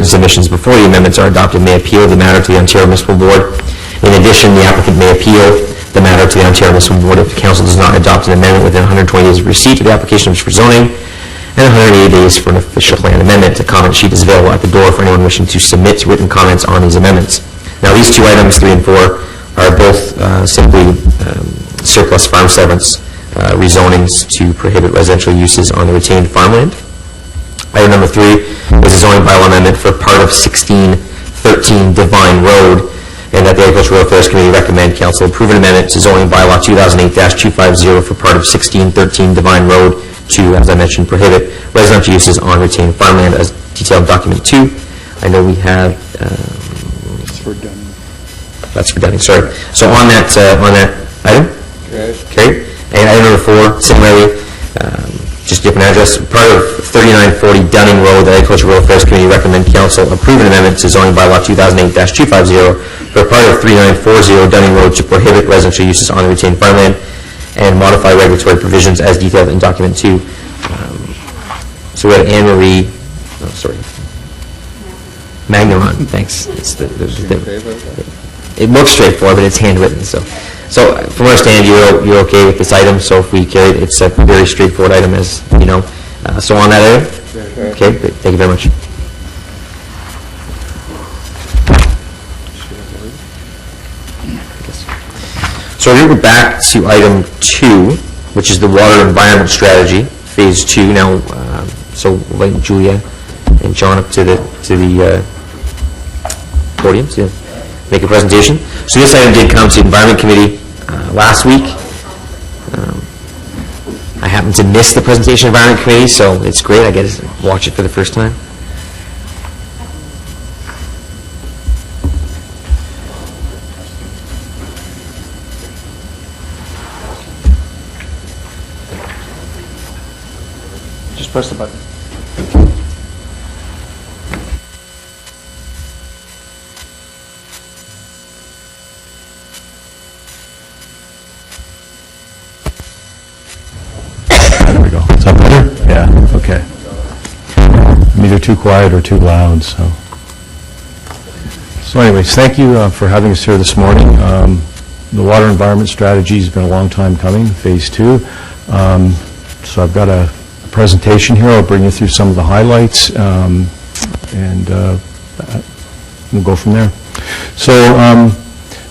written submissions before the amendments are adopted may appeal the matter to the Ontario Municipal Board. In addition, the applicant may appeal the matter to the Ontario Municipal Board if the Council does not adopt an amendment within 120 days of receipt of the application for zoning, and 180 days for an official plan amendment. A comment sheet is available at the door for anyone wishing to submit written comments on these amendments. Now, these two items, 3 and 4, are both simply surplus farm severance rezonings to prohibit residential uses on the retained farmland. Item number 3 is a zoning bylaw amendment for part of 1613 Divine Road, and that the Agricultural Affairs Committee recommend Council approve an amendment to zoning bylaw 2008-250 for part of 1613 Divine Road to, as I mentioned, prohibit residential uses on retained farmland as detailed in document 2. I know we have... That's for Dunning, sorry. So on that item? Okay. And item number 4, similarly, just different address, part of 3940 Dunning Road, the Agricultural Affairs Committee recommend Council approve an amendment to zoning bylaw 2008-250 for part of 3940 Dunning Road to prohibit residential uses on the retained farmland and modify regulatory provisions as detailed in document 2. So we have Anne Marie, Magnaron, thanks. It's it looks straightforward, but it's handwritten. So from our stand, you're okay with this item. So if we carry it, it's a very straightforward item, as you know. So on that item, okay, great. Thank you very much. So we're going to go back to item 2, which is the water environment strategy, phase 2. Now, so we'll invite Julia and John up to the podium to make a presentation. So this item did come to the Environment Committee last week. I happened to miss the presentation of Environment Committee, so it's great. I get to watch it for the first time. Just press the button. Okay. I'm either too quiet or too loud, so anyways, thank you for having us here this morning. The water environment strategy has been a long time coming, phase 2. So I've got a presentation here. I'll bring you through some of the highlights, and we'll go from there. So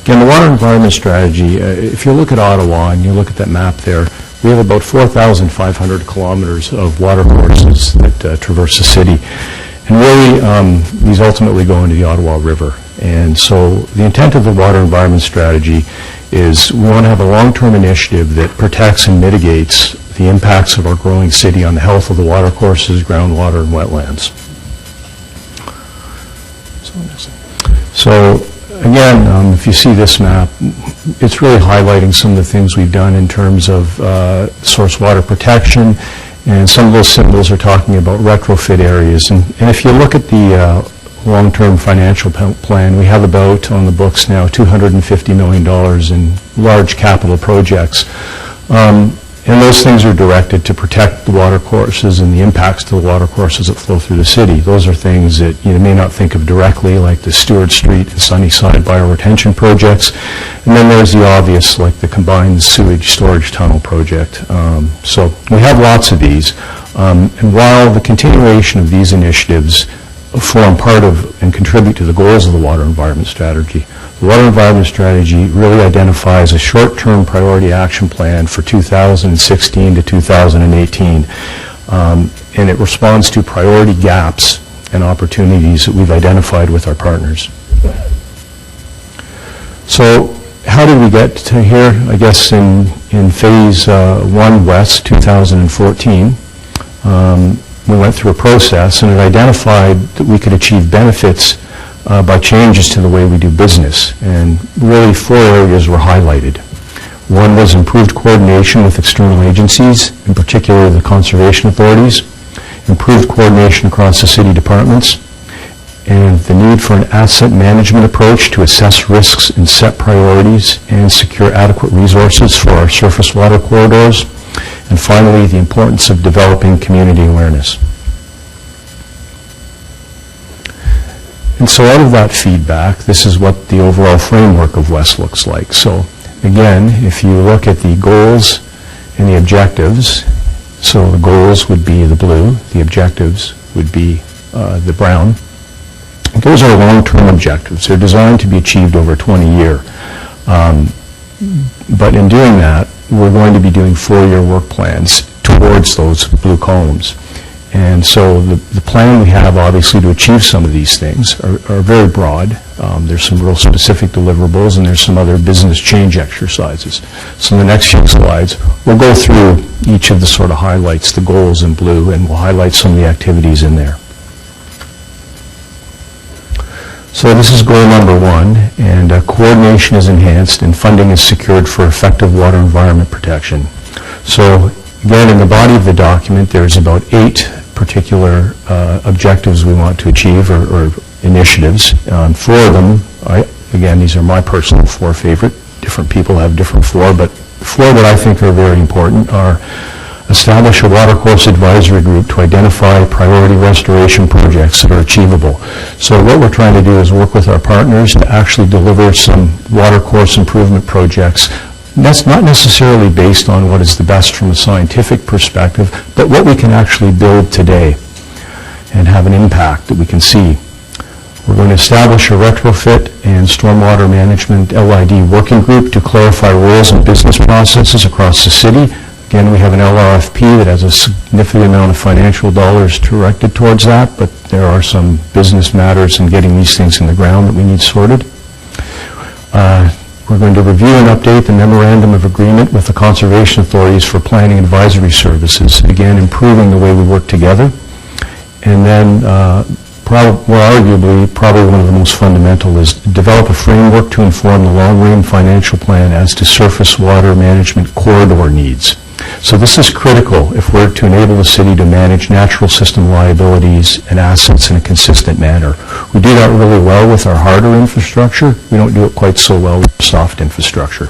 again, the water environment strategy, if you look at Ottawa and you look at that map there, we have about 4,500 kilometers of water courses that traverse the city. And really, these ultimately go into the Ottawa River. And so the intent of the water environment strategy is we want to have a long-term initiative that protects and mitigates the impacts of our growing city on the health of the water courses, groundwater, and wetlands. So again, if you see this map, it's really highlighting some of the things we've done in terms of source water protection, and some of those symbols are talking about retrofit areas. And if you look at the long-term financial plan, we have about, on the books now, $250 million in large capital projects. And those things are directed to protect the water courses and the impacts to the water courses that flow through the city. Those are things that you may not think of directly, like the Stewart Street and Sunnyside bioretention projects. And then there's the obvious, like the combined sewage storage tunnel project. So we have lots of these. And while the continuation of these initiatives form part of and contribute to the goals of the water environment strategy, the water environment strategy really identifies a short-term priority action plan for 2016 to 2018, and it responds to priority gaps and opportunities that we've identified with our partners. So how did we get to here? I guess in phase 1 West 2014, we went through a process, and it identified that we could achieve benefits by changes to the way we do business. And really 4 areas were highlighted. One was improved coordination with external agencies, in particular the conservation authorities, improved coordination across the city departments, and the need for an asset management approach to assess risks and set priorities and secure adequate resources for our surface water corridors. And finally, the importance of developing community awareness. And so out of that feedback, this is what the overall framework of West looks like. So again, if you look at the goals and the objectives, so the goals would be the blue, the objectives would be the brown. Those are long-term objectives. They're designed to be achieved over 20 years. But in doing that, we're going to be doing 4-year work plans towards those blue columns. And so the plan we have, obviously, to achieve some of these things are very broad. There's some real specific deliverables, and there's some other business change exercises. So in the next few slides, we'll go through each of the sort of highlights, the goals in blue, and we'll highlight some of the activities in there. So this is goal number 1, and coordination is enhanced and funding is secured for effective water environment protection. So again, in the body of the document, there's about 8 particular objectives we want to achieve, or initiatives. 4 of them, again, these are my personal 4 favorite. Different people have different 4, but 4 that I think are very important are: establish a watercourse advisory group to identify priority restoration projects that are achievable. So what we're trying to do is work with our partners to actually deliver some watercourse improvement projects. That's not necessarily based on what is the best from a scientific perspective, but what we can actually build today and have an impact that we can see. We're going to establish a retrofit and stormwater management LID working group to clarify roles and business processes across the city. Again, we have an LRFP that has a significant amount of financial dollars directed towards that, but there are some business matters in getting these things in the ground that we need sorted. We're going to review and update the memorandum of agreement with the conservation authorities for planning advisory services, again, improving the way we work together. And then, arguably, probably one of the most fundamental is develop a framework to inform the long-range financial plan as to surface water management corridor needs. So this is critical if we're to enable the city to manage natural system liabilities and assets in a consistent manner. We do that really well with our harder infrastructure. We don't do it quite so well with soft infrastructure.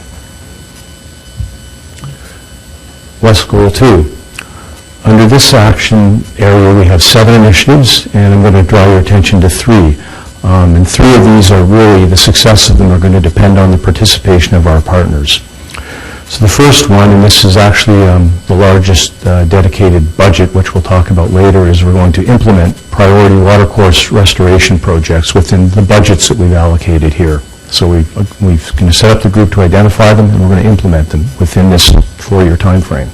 West Goal 2. Under this action area, we have 7 initiatives, and I'm going to draw your attention to 3. And 3 of these are really, the success of them are going to depend on the participation of our partners. So the first one, and this is actually the largest dedicated budget, which we'll talk about later, is we're going to implement priority watercourse restoration projects within the budgets that we've allocated here. So we're going to set up the group to identify them, and we're going to implement them within this 4-year time frame.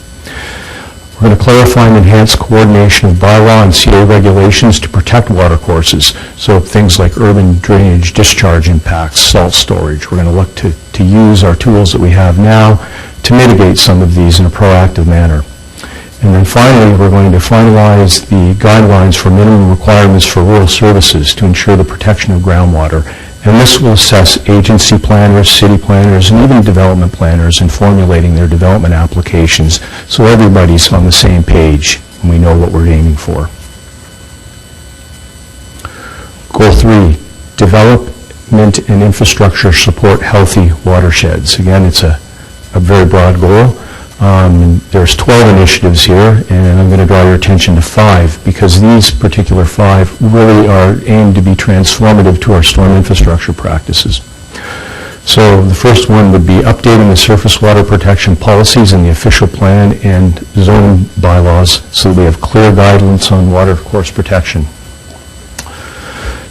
We're going to clarify and enhance coordination of bylaw and CA regulations to protect watercourses. So things like urban drainage, discharge impacts, salt storage. We're going to look to use our tools that we have now to mitigate some of these in a proactive manner. And then finally, we're going to finalize the guidelines for minimum requirements for rural services to ensure the protection of groundwater. And this will assess agency planners, city planners, and even development planners in formulating their development applications, so everybody's on the same page and we know what we're aiming for. Goal 3, development and infrastructure support healthy watersheds. Again, it's a very broad goal. There's 12 initiatives here, and I'm going to draw your attention to 5, because these particular 5 really are aimed to be transformative to our storm infrastructure practices. So the first one would be updating the surface water protection policies in the official plan and zoning bylaws so that we have clear guidance on water course protection.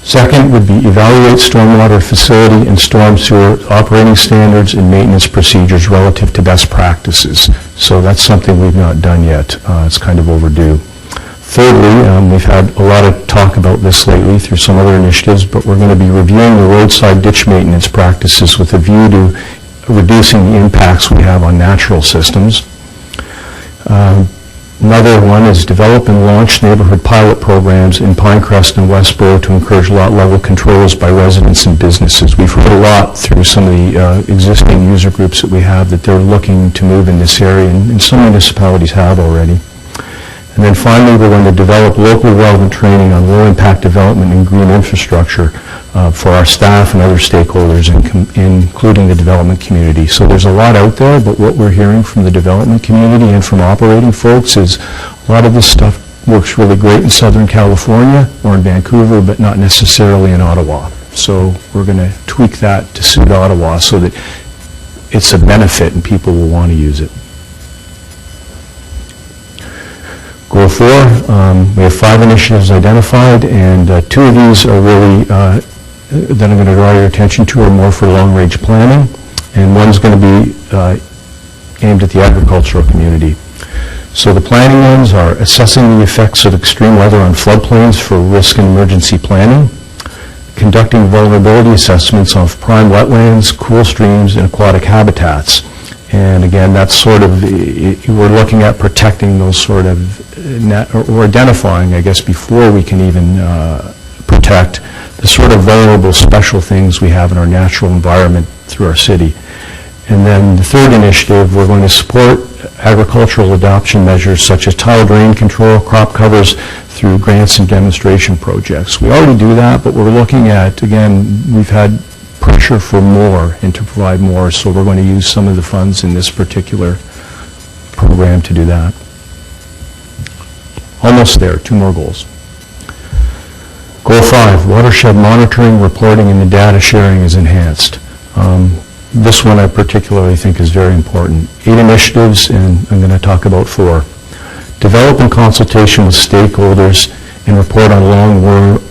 Second would be evaluate stormwater facility and storm sewer operating standards and maintenance procedures relative to best practices. So that's something we've not done yet. It's kind of overdue. Thirdly, we've had a lot of talk about this lately through some other initiatives, but we're going to be reviewing the roadside ditch maintenance practices with a view to reducing the impacts we have on natural systems. Another one is develop and launch neighborhood pilot programs in Pinecrest and Westboro to encourage lot level controls by residents and businesses. We've heard a lot through some of the existing user groups that we have that they're looking to move in this area, and some municipalities have already. And then finally, we're going to develop locally relevant training on low-impact development and green infrastructure for our staff and other stakeholders, including the development community. So there's a lot out there, but what we're hearing from the development community and from operating folks is a lot of this stuff works really great in Southern California or in Vancouver, but not necessarily in Ottawa. So we're going to tweak that to suit Ottawa so that it's a benefit and people will want to use it. Goal 4, we have 5 initiatives identified, and 2 of these are really, that I'm going to draw your attention to, are more for long-range planning, and one's going to be aimed at the agricultural community. So the planning ones are assessing the effects of extreme weather on floodplains for risk and emergency planning, conducting vulnerability assessments of prime wetlands, cool streams, and aquatic habitats. And again, that's sort of, we're looking at protecting those sort of, or identifying, I guess, before we can even protect the sort of vulnerable special things we have in our natural environment through our city. And then the third initiative, we're going to support agricultural adoption measures such as tile drain control, crop covers through grants and demonstration projects. We already do that, but we're looking at, again, we've had pressure for more and to provide more, so we're going to use some of the funds in this particular program to do that. Almost there, 2 more goals. Goal 5, watershed monitoring, reporting, and the data sharing is enhanced. This one I particularly think is very important. 8 initiatives, and I'm going to talk about 4. Develop in consultation with stakeholders and report on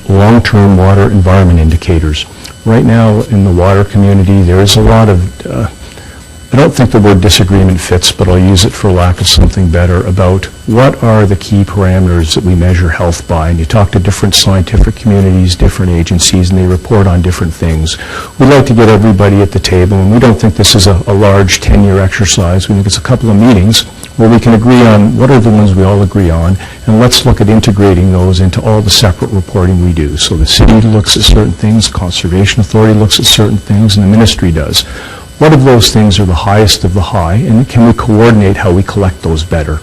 long-term water environment indicators. Right now in the water community, there is a lot of, I don't think the word disagreement fits, but I'll use it for lack of something better, about what are the key parameters that we measure health by. And you talk to different scientific communities, different agencies, and they report on different things. We'd like to get everybody at the table, and we don't think this is a large 10-year exercise. We think it's a couple of meetings where we can agree on what are the ones we all agree on, and let's look at integrating those into all the separate reporting we do. So the city looks at certain things, Conservation Authority looks at certain things, and the ministry does. What of those things are the highest of the high, and can we coordinate how we collect those better?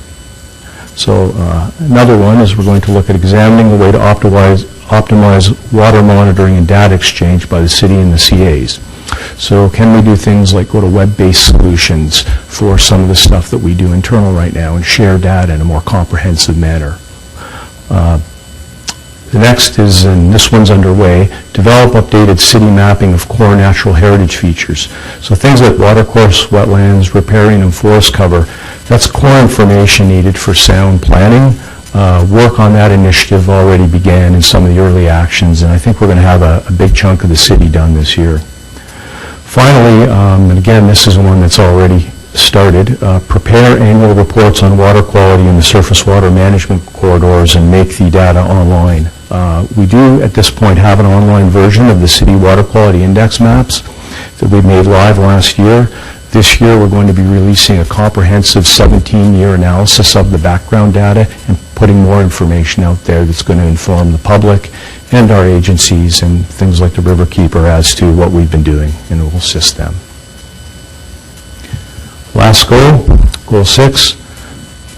So another one is we're going to look at examining the way to optimize water monitoring and data exchange by the city and the CAs. So can we do things like go to web-based solutions for some of the stuff that we do internal right now and share data in a more comprehensive manner? The next is, and this one's underway, develop updated city mapping of core natural heritage features. So things like watercourse, wetlands, riparian, and forest cover, that's core information needed for sound planning. Work on that initiative already began in some of the early actions, and I think we're going to have a big chunk of the city done this year. Finally, and again, this is one that's already started, prepare annual reports on water quality in the surface water management corridors and make the data online. We do, at this point, have an online version of the city water quality index maps that we made live last year. This year, we're going to be releasing a comprehensive 17-year analysis of the background data and putting more information out there that's going to inform the public and our agencies and things like the Riverkeeper as to what we've been doing, and it will assist them. Last goal, goal 6,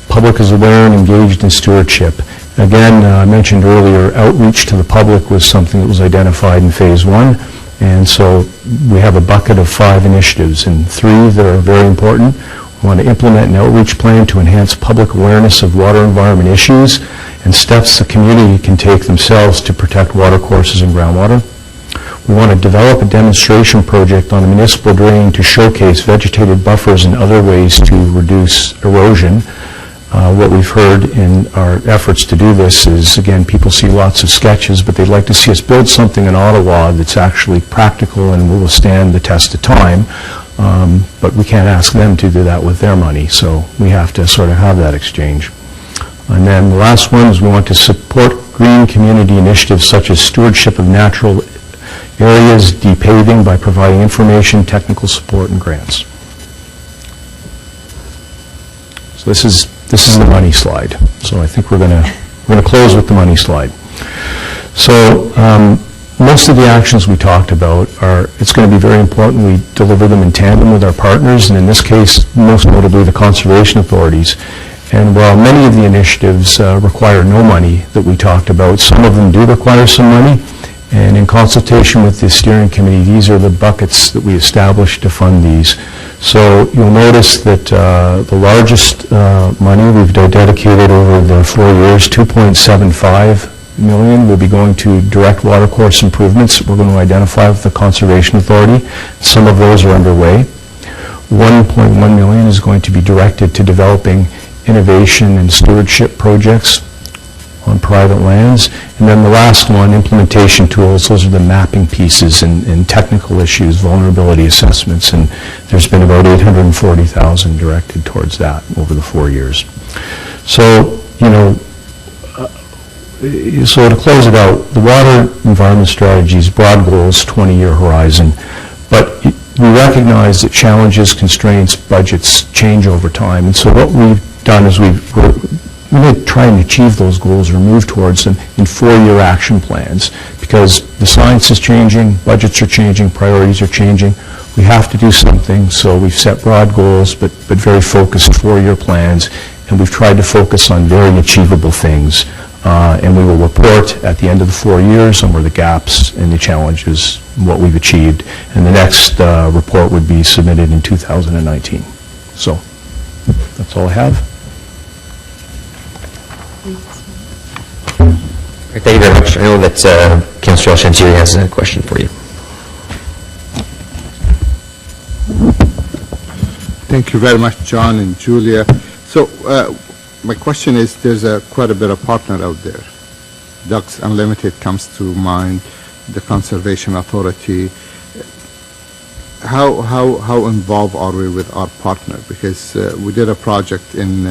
public is aware and engaged in stewardship. Again, I mentioned earlier, outreach to the public was something that was identified in phase 1, and so we have a bucket of 5 initiatives, and 3 that are very important. We want to implement an outreach plan to enhance public awareness of water environment issues and steps the community can take themselves to protect water courses and groundwater. We want to develop a demonstration project on a municipal drain to showcase vegetated buffers and other ways to reduce erosion. What we've heard in our efforts to do this is, again, people see lots of sketches, but they'd like to see us build something in Ottawa that's actually practical and will withstand the test of time. But we can't ask them to do that with their money, so we have to sort of have that exchange. And then the last one is we want to support green community initiatives such as stewardship of natural areas, depaving by providing information, technical support, and grants. So this is the money slide. So I think we're going to close with the money slide. So most of the actions we talked about it's going to be very important we deliver them in tandem with our partners, and in this case, most notably the conservation authorities. And while many of the initiatives require no money that we talked about, some of them do require some money. And in consultation with the steering committee, these are the buckets that we established to fund these. So you'll notice that the largest money we've dedicated over the 4 years, $2.75 million, will be going to direct watercourse improvements we're going to identify with the Conservation Authority. Some of those are underway. $1.1 million is going to be directed to developing innovation and stewardship projects on private lands. And then the last one, implementation tools, those are the mapping pieces and technical issues, vulnerability assessments, and there's been about $840,000 directed towards that over the 4 years. So, you know, so to close it out, the water environment strategy's broad goals, 20-year horizon, but we recognize that challenges, constraints, budgets change over time, and so what we've done is we're really trying to achieve those goals or move towards them in 4-year action plans, because the science is changing, budgets are changing, priorities are changing. We have to do something, so we've set broad goals, but very focused 4-year plans, and we've tried to focus on very achievable things. And we will report at the end of the 4 years on where the gaps and the challenges, what we've achieved. And the next report would be submitted in 2019. So that's all I have. Thank you very much. I know that Councillor Sy82tYek has a question for you. Thank you very much, John and Julia. So my question is, there's quite a bit of partner out there. Ducks Unlimited comes to mind, the Conservation Authority. How involved are we with our partner? Because we did a project in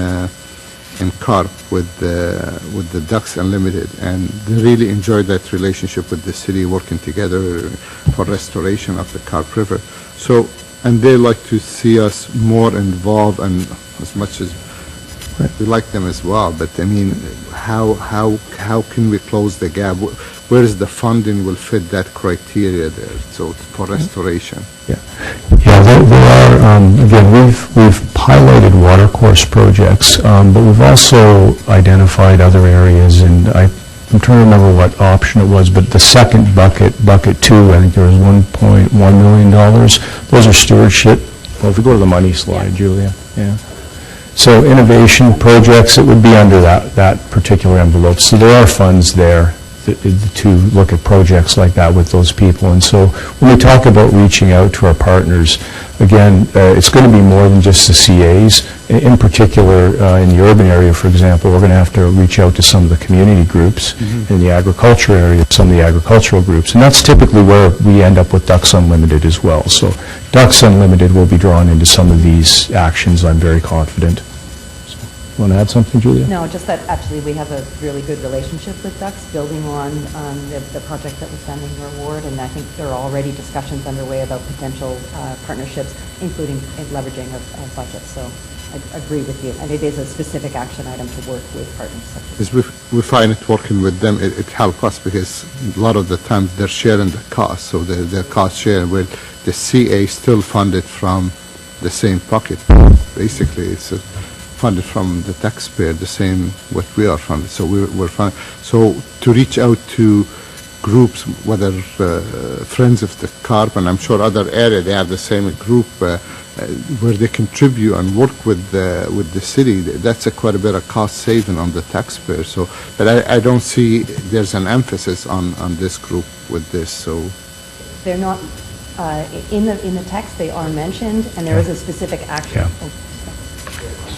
Carp with the Ducks Unlimited, and they really enjoyed that relationship with the city, working together for restoration of the Carp River. So, and they like to see us more involved, and as much as we like them as well. But I mean, how can we close the gap? Where is the funding will fit that criteria there? So for restoration. Yeah, there are, again, we've highlighted watercourse projects, but we've also identified other areas, and I'm trying to remember what option it was, but the second bucket 2, I think there was $1.1 million. Those are stewardship. Well, if we go to the money slide, Julia, yeah. So innovation projects, it would be under that particular envelope. So there are funds there to look at projects like that with those people. And so when we talk about reaching out to our partners, again, it's going to be more than just the CAs. In particular, in the urban area, for example, we're going to have to reach out to some of the community groups. In the agriculture area, some of the agricultural groups. And that's typically where we end up with Ducks Unlimited as well. So Ducks Unlimited will be drawn into some of these actions, I'm very confident. Want to add something, Julia? No, just that actually we have a really good relationship with Ducks, building on the project that was done in your ward, and I think there are already discussions underway about potential partnerships, including leveraging of budgets. So I agree with you, and it is a specific action item to work with partners. Because we find it working with them, it helps us, because a lot of the times they're sharing the cost, so they're cost sharing, where the CA still funded from the same pocket. Basically, it's funded from the taxpayer, the same what we are funded. So we're funded. So to reach out to groups, whether Friends of the Carp, and I'm sure other area, they have the same group where they contribute and work with the city. That's quite a bit of cost saving on the taxpayer. So, but I don't see there's an emphasis on this group with this. So they're not in the text. They are mentioned, and there is a specific action. Yeah. Oh,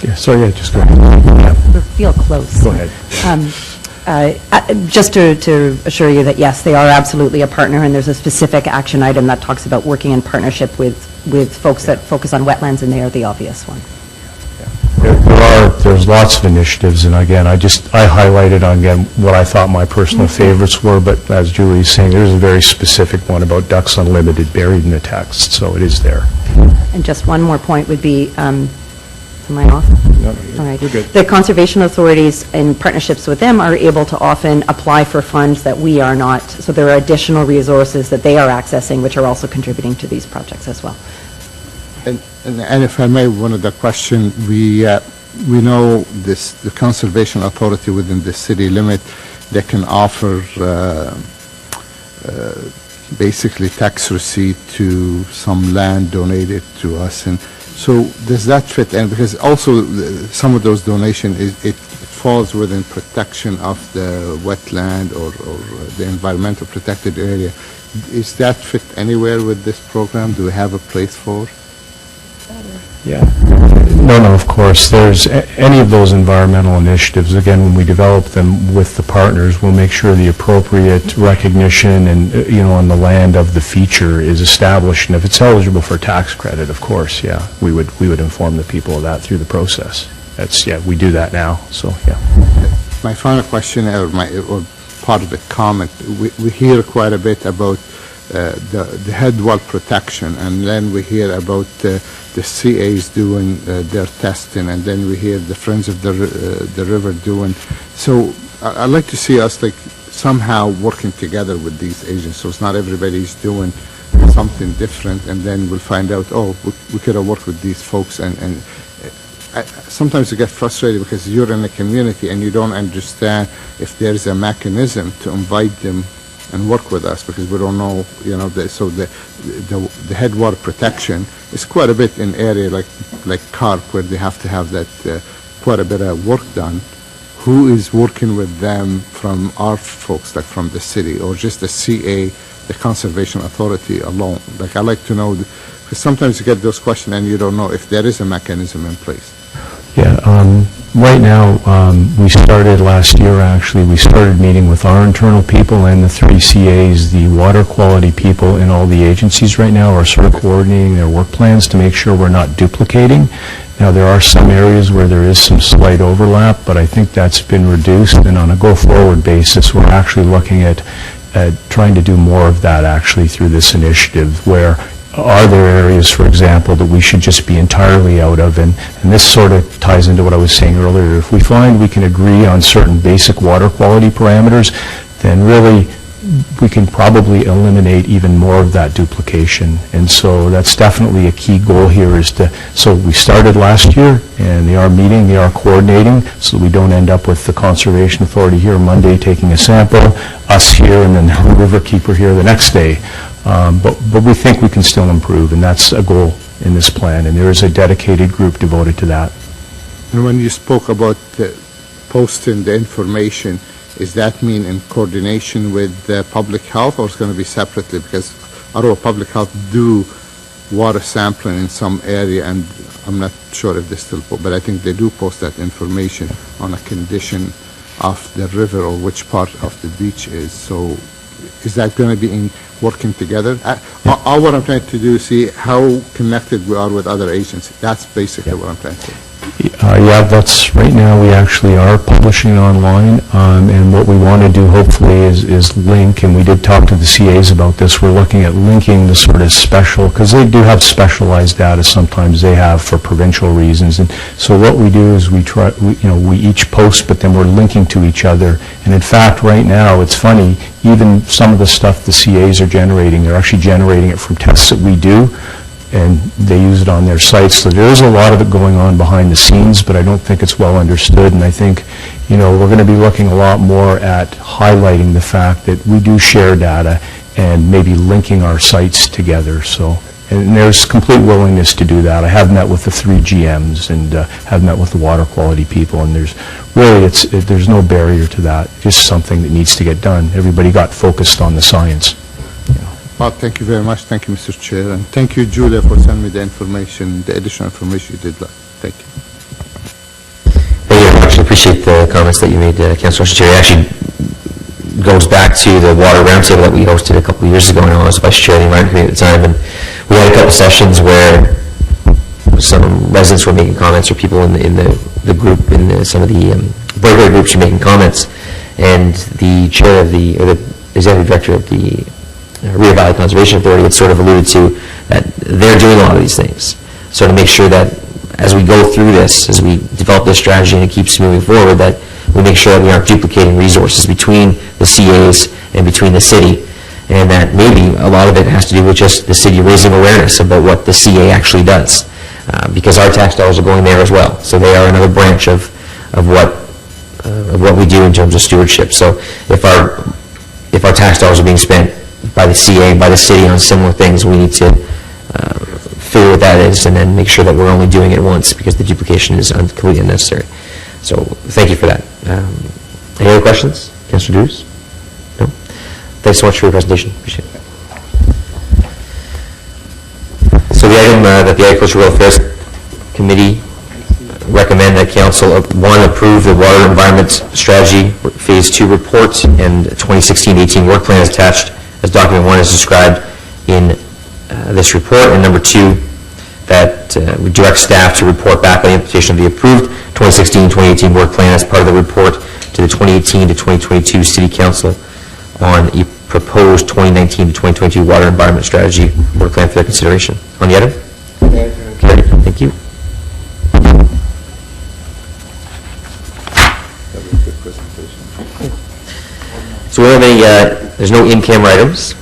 Yeah, sorry, yeah, just go ahead. Yeah. we feel close. Go ahead. Just to assure you that, yes, they are absolutely a partner, and there's a specific action item that talks about working in partnership with folks that focus on wetlands, and they are the obvious one. There's lots of initiatives, and again, I highlighted again what I thought my personal favorites were, but as Julie's saying, there's a very specific one about Ducks Unlimited buried in the text, so it is there. And just one more point would be, am I off? No, All right. you're good. The conservation authorities, in partnerships with them, are able to often apply for funds that we are not. So there are additional resources that they are accessing, which are also contributing to these projects as well. and if I may, one of the question, we know the conservation authority within the city limit, they can offer basically tax receipt to some land donated to us. And so does that fit? And because also some of those donations, it falls within protection of the wetland or the environmental protected area. Is that fit anywhere with this program? Do we have a place for? Yeah. No, of course. There's any of those environmental initiatives, again, when we develop them with the partners, we'll make sure the appropriate recognition and, on the land of the feature is established. And if it's eligible for tax credit, of course, yeah, we would inform the people of that through the process. We do that now, so, yeah. My final question, or part of the comment, we hear quite a bit about the head wall protection, and then we hear about the CAs doing their testing, and then we hear the Friends of the River doing. So I'd like to see us somehow working together with these agents, so it's not everybody's doing something different, and then we'll find out, we could have worked with these folks, and sometimes you get frustrated because you're in a community and you don't understand if there's a mechanism to invite them and work with us, because we don't know, so the headwater protection is quite a bit in area like Carp, where they have to have that quite a bit of work done. Who is working with them from our folks, like from the city, or just the CA, the Conservation Authority alone? I'd like to know, because sometimes you get those questions and you don't know if there is a mechanism in place. Yeah, right now, we started last year, actually, we started meeting with our internal people and the 3 CAs, the water quality people in all the agencies right now are sort of coordinating their work plans to make sure we're not duplicating. Now, there are some areas where there is some slight overlap, but I think that's been reduced, and on a go-forward basis, we're actually looking at trying to do more of that, actually, through this initiative, where are there areas, for example, that we should just be entirely out of? And this sort of ties into what I was saying earlier. If we find we can agree on certain basic water quality parameters, then really we can probably eliminate even more of that duplication. And so that's definitely a key goal here so we started last year, and they are meeting, they are coordinating, so we don't end up with the Conservation Authority here Monday taking a sample, us here, and then the Riverkeeper here the next day. But we think we can still improve, and that's a goal in this plan, and there is a dedicated group devoted to that. And when you spoke about posting the information, does that mean in coordination with public health, or it's going to be separately? Because Ottawa Public Health do water sampling in some area, and I'm not sure if they still post, but I think they do post that information on a condition of the river or which part of the beach is. So is that going to be working together? All what I'm trying to do is see how connected we are with other agencies. That's basically what I'm trying to do. Yeah, that's right now we actually are publishing online, and what we want to do hopefully is link, and we did talk to the CAs about this, we're looking at linking the sort of special, because they do have specialized data sometimes they have for provincial reasons, and so what we do is we each post, but then we're linking to each other, and in fact right now it's funny, even some of the stuff the CAs are generating, they're actually generating it from tests that we do, and they use it on their sites. So there is a lot of it going on behind the scenes, but I don't think it's well understood. And I think, we're going to be looking a lot more at highlighting the fact that we do share data and maybe linking our sites together. So, and there's complete willingness to do that. I have met with the 3 GMs and have met with the water quality people, and there's really, there's no barrier to that. Just something that needs to get done. Everybody got focused on the science. Well, thank you very much. Thank you, Mr. Chair. And thank you, Julia, for sending me the information, the additional information you did. Thank you. Thank you very much. I appreciate the comments that you made, Councillor Chair. It actually goes back to the water roundtable that we hosted a couple of years ago, and I was Vice Chair of the Environment Committee at the time, and we had a couple of sessions where some residents were making comments, or people in the group, some of the breakaway groups were making comments, and the chair of or the executive director of the Rio Valley Conservation Authority had sort of alluded to that they're doing a lot of these things. So to make sure that as we go through this, as we develop this strategy and it keeps moving forward, that we make sure that we aren't duplicating resources between the CAs and between the city, and that maybe a lot of it has to do with just the city raising awareness about what the CA actually does, because our tax dollars are going there as well. So they are another branch of what we do in terms of stewardship. So if our tax dollars are being spent by the CA, by the city on similar things. We need to figure what that is and then make sure that we're only doing it once because the duplication is completely unnecessary. So thank you for that. Any other questions? Councilor Drews? No? Thanks so much for your presentation. Appreciate it. So the item that the Agricultural Affairs Committee recommend that Council, one, approve the Water Environment Strategy Phase 2 report and 2016-18 work plan is attached as document 1 is described in this report, and number 2, that we direct staff to report back on the implementation of the approved 2016-2018 work plan as part of the report to the 2018 to 2022 City Council on a proposed 2019 to 2022 Water Environment Strategy work plan for their consideration. On the item? Carried. Thank you. So we don't have any, there's no in-camera items.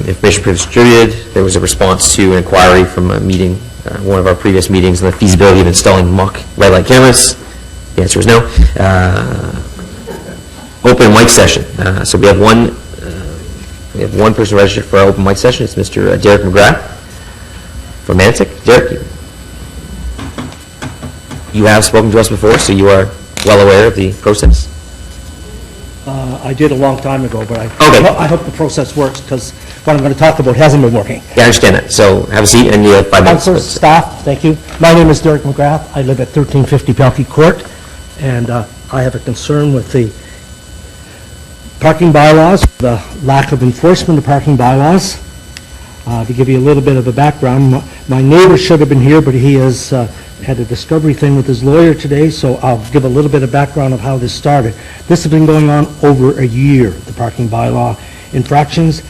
Information distributed. There was a response to an inquiry from a meeting, one of our previous meetings, on the feasibility of installing mock red light cameras. The answer is no. Open mic session. So we have one person registered for our open mic session. It's Mr. Derek McGrath from Manitic. Derek, you have spoken to us before, so you are well aware of the process. I did a long time ago, but Okay. I hope the process works, because what I'm going to talk about hasn't been working. Yeah, I understand that. So have a seat, and you have 5 minutes. Councilors, staff, thank you. My name is Derek McGrath. I live at 1350 Pelkey Court, and I have a concern with the parking bylaws, the lack of enforcement of parking bylaws. To give you a little bit of a background, my neighbor should have been here, but he has had a discovery thing with his lawyer today, so I'll give a little bit of background of how this started. This has been going on over a year, the parking bylaw infractions.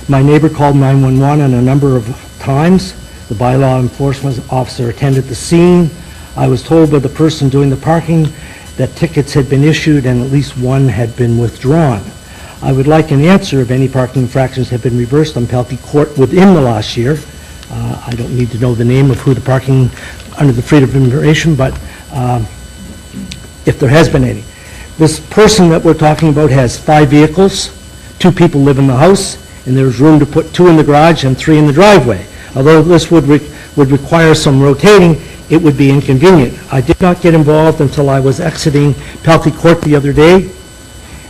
My neighbor called 911 on a number of times. The bylaw enforcement officer attended the scene. I was told by the person doing the parking that tickets had been issued and at least one had been withdrawn. I would like an answer if any parking infractions have been reversed on Pelkey Court within the last year. I don't need to know the name of who the parking under the freedom of information, but if there has been any. This person that we're talking about has 5 vehicles, 2 people live in the house, and there's room to put 2 in the garage and 3 in the driveway. Although this would require some rotating, it would be inconvenient. I did not get involved until I was exiting Pelkey Court the other day,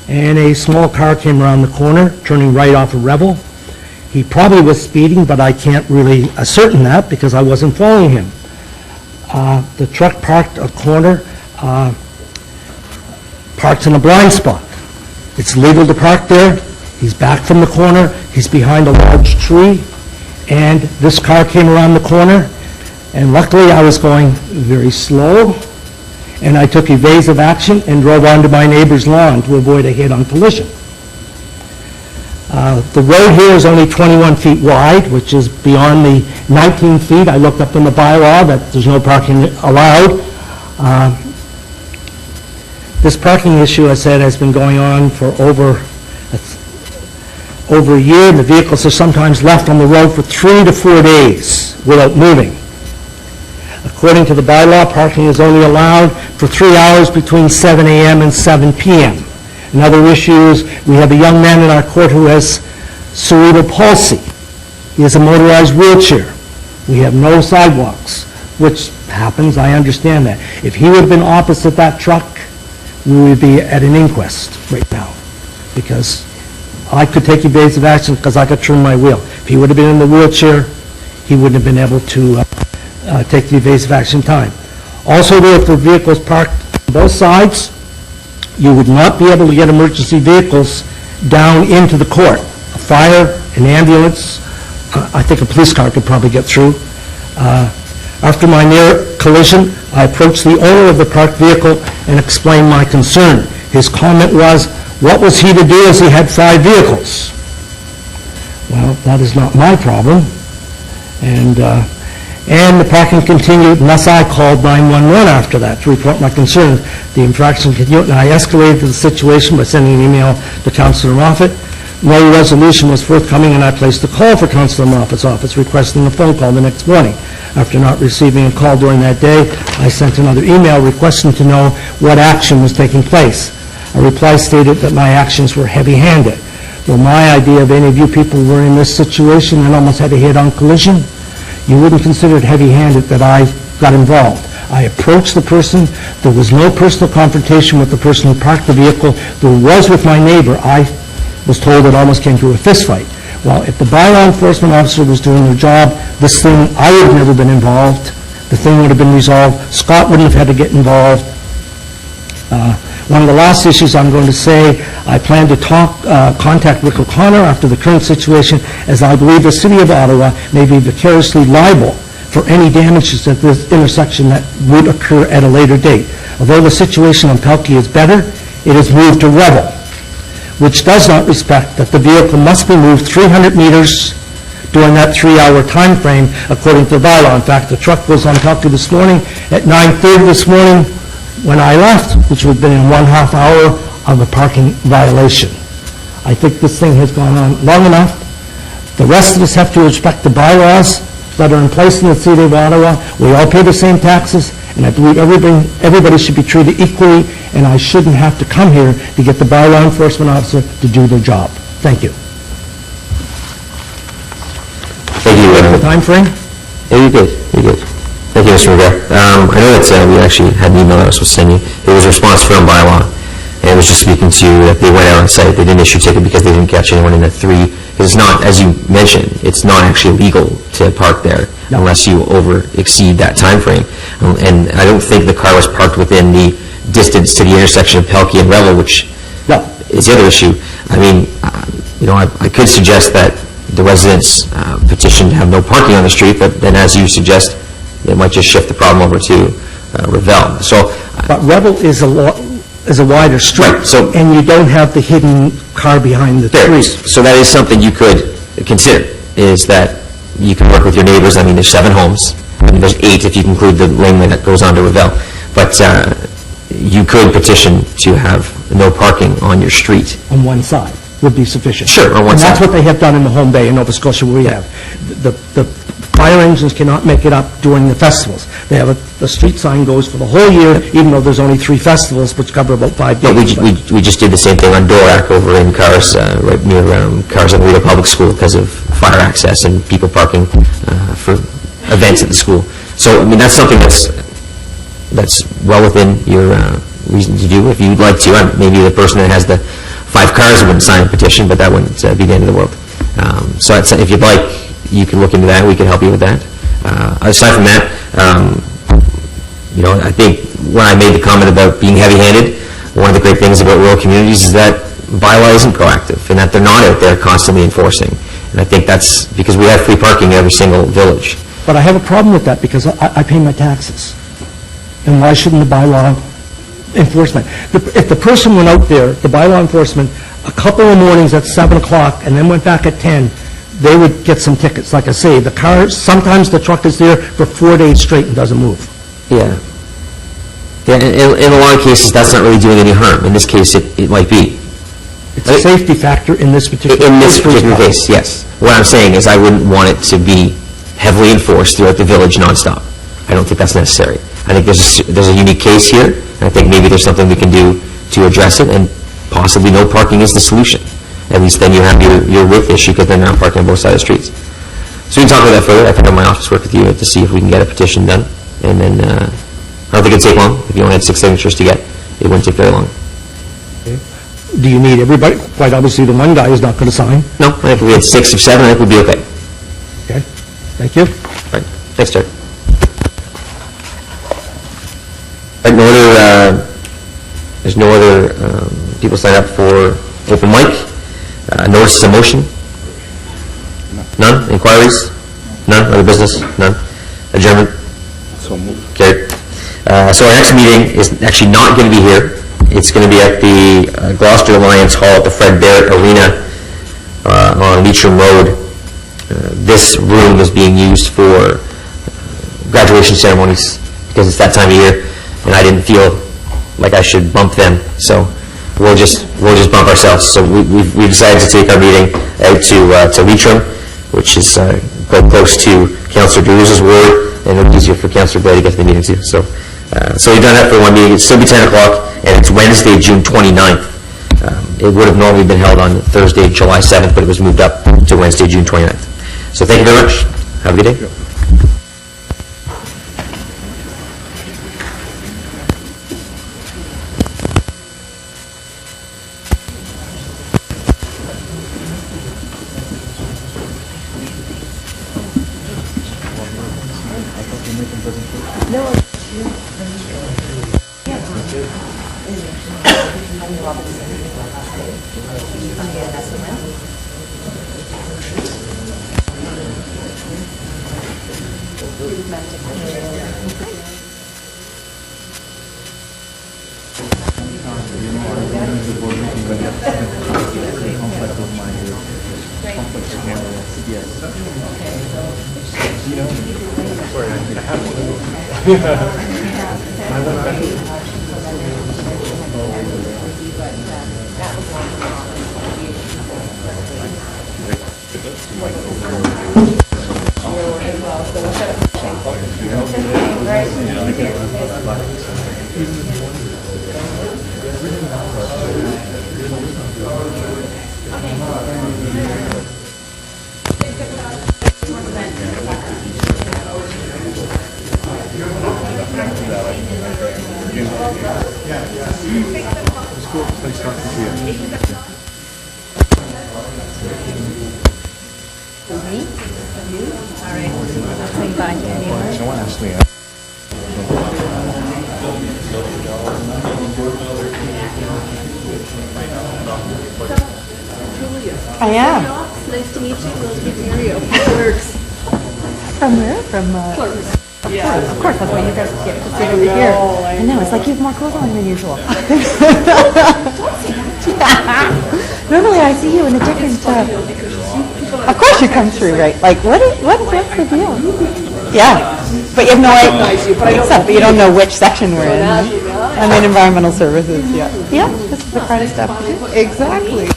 and a small car came around the corner, turning right off of Revel. He probably was speeding, but I can't really ascertain that because I wasn't following him. The truck parked a corner, parked in a blind spot. It's legal to park there. He's back from the corner. He's behind a large tree, and this car came around the corner, and luckily I was going very slow, and I took evasive action and drove onto my neighbor's lawn to avoid a head-on collision. The road here is only 21 feet wide, which is beyond the 19 feet. I looked up in the bylaw that there's no parking allowed. This parking issue, I said, has been going on for over a year, and the vehicles are sometimes left on the road for 3 to 4 days without moving. According to the bylaw, parking is only allowed for 3 hours between 7 a.m. and 7 p.m. Another issue is we have a young man in our court who has cerebral palsy. He has a motorized wheelchair. We have no sidewalks, which happens, I understand that. If he would have been opposite that truck, we would be at an inquest right now, because I could take evasive action because I could turn my wheel. If he would have been in the wheelchair, he wouldn't have been able to take the evasive action time. Also, if the vehicles parked on both sides, you would not be able to get emergency vehicles down into the court. A fire, an ambulance, I think a police car could probably get through. After my near collision, I approached the owner of the parked vehicle and explained my concern. His comment was, what was he to do as he had 5 vehicles? Well, that is not my problem. And the parking continued unless I called 911 after that to report my concerns. The infraction continued, and I escalated the situation by sending an email to Councillor Moffat. No resolution was forthcoming, and I placed a call for Councillor Moffat's office requesting a phone call the next morning. After not receiving a call during that day, I sent another email requesting to know what action was taking place. A reply stated that my actions were heavy-handed. Well, my idea of any of you people were in this situation and almost had a head-on collision, you wouldn't consider it heavy-handed that I got involved. I approached the person. There was no personal confrontation with the person who parked the vehicle. There was with my neighbor. I was told it almost came to a fist fight. Well, if the bylaw enforcement officer was doing their job, this thing, I would have never been involved. The thing would have been resolved. Scott wouldn't have had to get involved. One of the last issues I'm going to say, I plan to contact Rick O'Connor after the current situation, as I believe the City of Ottawa may be vicariously liable for any damages at this intersection that would occur at a later date. Although the situation on Pelkey is better, it has moved to Revel, which does not respect that the vehicle must be moved 300 meters during that 3-hour time frame according to the bylaw. In fact, the truck was on Pelkey this morning at 9:30 this morning when I left, which would have been in 1/2 hour of a parking violation. I think this thing has gone on long enough. The rest of us have to respect the bylaws that are in place in the City of Ottawa. We all pay the same taxes, and I believe everybody should be treated equally, and I shouldn't have to come here to get the bylaw enforcement officer to do their job. Thank you. Thank you. The time frame? Yeah, you did. Thank you, Mr. McGrath. I know that we actually had an email that I was supposed to send you. It was a response from bylaw, and it was just speaking to that they went out on site. They didn't issue a ticket because they didn't catch anyone in the 3. Because it's not, as you mentioned, it's not actually legal to park there unless you exceed that time frame. And I don't think the car was parked within the distance to the intersection of Pelkey and Revel, which is the other issue. I mean, I could suggest that the residents petition to have no parking on the street, but then as you suggest, it might just shift the problem over to Revel. But Revel is a wider street, right, and you don't have the hidden car behind the trees. So that is something you could consider, is that you can work with your neighbors. I mean, there's 7 homes. I mean, there's 8 if you include the laneway that goes on to Revel. But you could petition to have no parking on your street. On one side would be sufficient. Sure, on one and side. that's what they have done in the Home Bay in Nova Scotia where we have. The fire engines cannot make it up during the festivals. They have the street sign goes for the whole year, even though there's only 3 festivals, which cover about 5 days. We just did the same thing on Dorak over in Cars, right near Cars at Rita Public School because of fire access and people parking for events at the school. So, I mean, that's something that's well within your reason to do if you'd like to. Maybe the person that has the 5 cars wouldn't sign a petition, but that wouldn't be the end of the world. So if you'd like, you can look into that. We can help you with that. Aside from that, I think when I made the comment about being heavy-handed, one of the great things about rural communities is that bylaw isn't proactive and that they're not out there constantly enforcing. And I think that's because we have free parking in every single village. But I have a problem with that because I pay my taxes. And why shouldn't the bylaw enforcement? If the person went out there, the bylaw enforcement, a couple of mornings at 7 o'clock and then went back at 10, they would get some tickets. Like I say, the car, sometimes the truck is there for 4 days straight and doesn't move. Yeah. In a lot of cases, that's not really doing any harm. In this case, it might be. It's a safety factor in this particular case. In this particular case, yes. What I'm saying is I wouldn't want it to be heavily enforced throughout the village nonstop. I don't think that's necessary. I think there's a unique case here, and I think maybe there's something we can do to address it, and possibly no parking is the solution. At least then you have your width issue because they're not parking on both sides of the streets. So we can talk about that further. I can have my office work with you to see if we can get a petition done. And then I don't think it'd take long. If you only had 6 signatures to get, it wouldn't take very long. Do you need everybody? Quite obviously, the one guy is not going to sign. No, I think if we had 6 or 7, I think we'd be okay. Okay. Thank you. All right. Thanks, Terry. All right, there's no other people sign up for open mic. Notices of motion? None? Inquiries? None? Other business? None? Adjournment? So moved. Carried. So our next meeting is actually not going to be here. It's going to be at the Gloucester Alliance Hall at the Fred Barrett Arena on Leitrim Road. This room is being used for graduation ceremonies because it's that time of year, and I didn't feel like I should bump them. So we'll just bump ourselves. So we decided to take our meeting out to Leitrim, which is close to Councillor Deleuze's ward, and it'll be easier for Councillor Blair to get to the meeting too. So we've done that for one meeting. It'll still be 10 o'clock, and it's Wednesday, June 29th. It would have normally been held on Thursday, July 7th, but it was moved up to Wednesday, June 29th. So thank you very much. Have a good day. I am. Nice to meet you. Nice to meet you. Clerks. From where? From, Clerks. of course, that's why you guys get to sit over here. I know, it's like you have more clothes on than usual. Normally I see you in a different, of course you come through, right? Like, what's the deal? Yeah, but you have no idea, but you don't know which section we're in. Right? I'm in environmental services, yeah. Yeah, this is the kind of stuff. Exactly.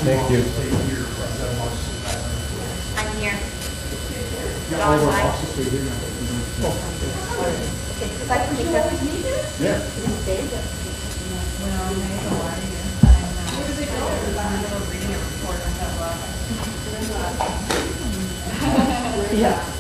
Thank you. I'm here. Online. Okay, because I can make that. Yeah.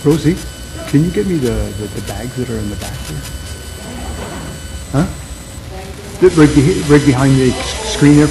Rosie, can you get me the bags that are in the back there? Huh? Right behind the screen there.